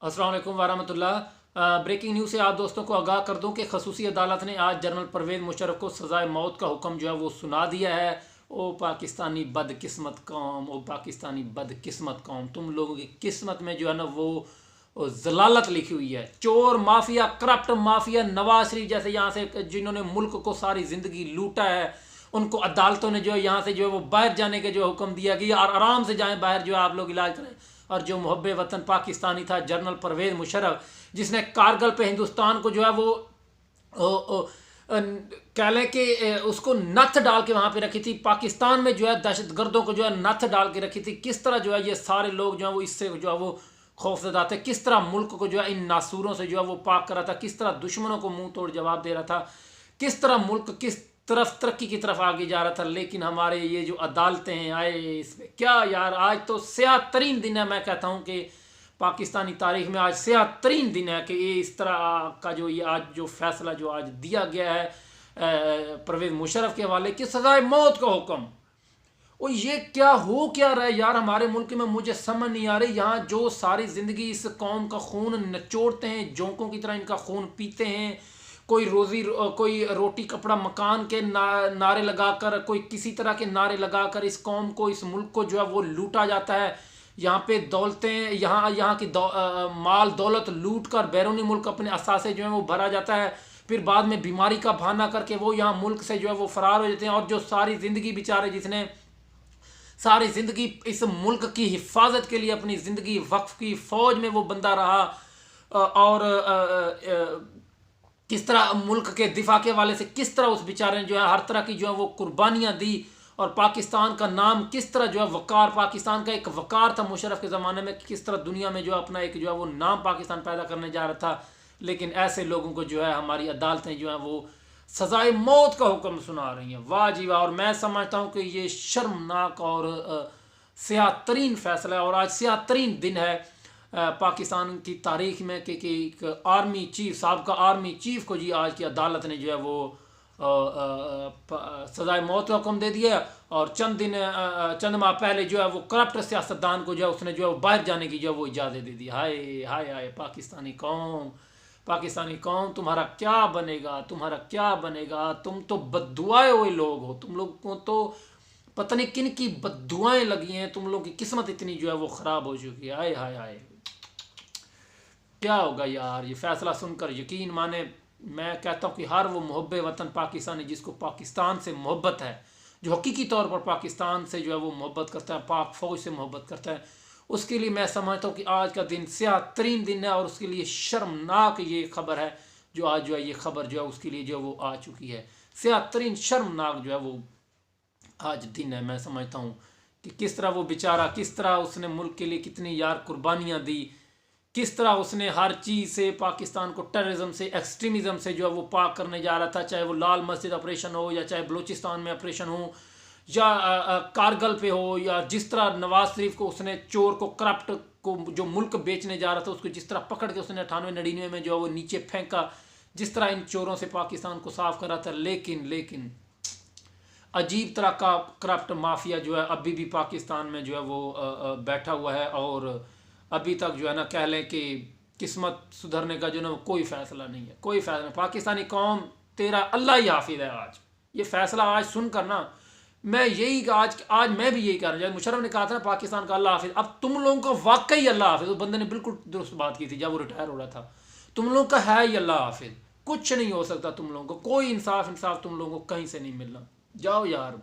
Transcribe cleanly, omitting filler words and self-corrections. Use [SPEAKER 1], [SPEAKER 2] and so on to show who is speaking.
[SPEAKER 1] अस्सलाम वालेकुम वरहमतुल्लाह। Breaking news से आप दोस्तों को आगाह कर दूं कि खसूसी अदालत ने आज जनरल परवेज़ मुशर्रफ को सज़ाए मौत का हुक्म जो है वो सुना दिया है। ओ पाकिस्तानी बदकिस्मत कौम, ओ पाकिस्तानी बदकिस्मत कौम, तुम लोगों की किस्मत में जो है ना वो जलालत लिखी हुई है। चोर mafia, corrupt mafia, Nawaz Sharif जैसे यहाँ से जिन्होंने मुल्क को सारी ज़िंदगी लूटा है, उनको अदालतों ने जो है यहाँ से जो है वो बाहर जाने के जो हुक्म दिया कि यार आराम से जाएं बाहर, जो है आप लोग इलाज करें। और जो मुहब्बे वतन पाकिस्तानी था जनरल परवेज़ मुशर्रफ, जिसने कारगिल पे हिंदुस्तान को जो है वो कह लें कि उसको नथ डाल के वहाँ पे रखी थी, पाकिस्तान में जो है दहशत गर्दों को जो है नथ डाल के रखी थी। किस तरह जो है ये सारे लोग जो है वो इससे जो है वो खौफजदा थे, किस तरह मुल्क को जो है इन नासूरों से जो है वो पाक कर रहा था, किस तरह दुश्मनों को मुंह तोड़ जवाब दे रहा था, किस तरह मुल्क किस तरफ तरक्की की तरफ आगे जा रहा था। लेकिन हमारे ये जो अदालतें हैं आए इसमें क्या यार, आज तो स्याह तरीन दिन है। मैं कहता हूँ कि पाकिस्तानी तारीख में आज स्याह तरीन दिन है कि ये इस तरह का जो ये आज जो फैसला जो आज दिया गया है परवेज़ मुशर्रफ के हवाले की सज़ाए मौत का हुक्म। और ये क्या हो क्या रहा है यार हमारे मुल्क में, मुझे समझ नहीं आ रही। यहाँ जो सारी ज़िंदगी इस कौम का खून निचोड़ते हैं, जोंकों की तरह इनका खून पीते हैं, कोई रोटी कपड़ा मकान के नारे लगाकर, कोई किसी तरह के नारे लगाकर इस कौम को, इस मुल्क को जो है वो लूटा जाता है। यहाँ पे दौलतें, यहाँ की माल दौलत लूट कर बैरूनी मुल्क अपने असासे जो है वो भरा जाता है। फिर बाद में बीमारी का बहाना करके वो यहाँ मुल्क से जो है वो फरार हो जाते हैं। और जो सारी ज़िंदगी बेचारे, जिसने सारी ज़िंदगी इस मुल्क की हिफाजत के लिए अपनी ज़िंदगी वक्फ की, फ़ौज में वो बंदा रहा, और किस तरह मुल्क के दिफा के वाले से किस तरह उस बेचारे ने जो है हर तरह की जो है वो कुर्बानियाँ दी, और पाकिस्तान का नाम किस तरह जो है वक़ार, पाकिस्तान का एक वक़ार था मुशर्रफ के ज़माने में, किस तरह दुनिया में जो अपना एक जो है वो नाम पाकिस्तान पैदा करने जा रहा था। लेकिन ऐसे लोगों को जो है हमारी अदालतें जो हैं वो सज़ाए मौत का हुक्म सुना रही हैं। वाह जी वाह। और मैं समझता हूँ कि ये शर्मनाक और स्याह तरीन फ़ैसला है, और आज स्याह तरीन दिन है पाकिस्तान की तारीख में कि एक आर्मी चीफ, साहब का आर्मी चीफ को जी आज की अदालत ने जो है वो सज़ाए मौत का हुक्म दे दिया। और चंद माह पहले जो है वो करप्ट सियासतदान को जो है उसने जो है बाहर जाने की जो है वो इजाज़त दे दी। हाय हाय हाय पाकिस्तानी कौम, पाकिस्तानी कौम, तुम्हारा क्या बनेगा, तुम्हारा क्या बनेगा। तुम तो बद्दुआए हुए लोग हो, तुम लोग को तो पता नहीं किन की बद्दुआएं लगी हैं, तुम लोग की किस्मत इतनी जो है वो ख़राब हो चुकी है। हाय हाय हाय, क्या होगा यार। ये फ़ैसला सुनकर यकीन माने, मैं कहता हूँ कि हर वो मुहब्बे वतन पाकिस्तानी जिसको पाकिस्तान से मोहब्बत है, जो हकीकी तौर पर पाकिस्तान से जो है वो मोहब्बत करता है, पाक फ़ौज से मोहब्बत करता है, उसके लिए मैं समझता हूँ कि आज का दिन स्याह तरीन दिन है। और उसके लिए शर्मनाक ये खबर है जो आज जो है ये खबर जो है उसके लिए जो है वो आ चुकी है। स्याह तरीन शर्मनाक जो है वो आज दिन है। मैं समझता हूँ कि किस तरह वो बेचारा, किस तरह उसने मुल्क के लिए कितनी यार कुर्बानियाँ दी, किस तरह उसने हर चीज़ से पाकिस्तान को टेररिज्म से, एक्सट्रीमिज़म से जो है वो पाक करने जा रहा था। चाहे वो लाल मस्जिद ऑपरेशन हो, या चाहे बलूचिस्तान में ऑपरेशन हो, या कारगिल पे हो, या जिस तरह नवाज शरीफ को उसने, चोर को, करप्ट को, जो मुल्क बेचने जा रहा था, उसको जिस तरह पकड़ के उसने 98-99 में जो है वो नीचे फेंका, जिस तरह इन चोरों से पाकिस्तान को साफ कर रहा था। लेकिन अजीब तरह का करप्ट माफिया जो है अभी भी पाकिस्तान में जो है वो बैठा हुआ है। और अभी तक जो है ना कह लें कि किस्मत सुधरने का जो ना कोई फ़ैसला नहीं है, कोई फ़ैसला। पाकिस्तानी कौम तेरा अल्लाह ही हाफिज़ है। आज ये फ़ैसला आज सुनकर ना मैं यही आज मैं भी यही कह रहा हूँ। मुशर्रफ ने कहा था ना पाकिस्तान का अल्लाह हाफिज़, अब तुम लोगों का वाकई अल्लाह हाफिज़। उस बंदे ने बिल्कुल दुरुस्त बात की थी जब वो रिटायर हो रहा था। तुम लोगों का है ही अल्लाह हाफिज़, कुछ नहीं हो सकता तुम लोगों को, कोई इंसाफ तुम लोगों को कहीं से नहीं मिलना। जाओ यार।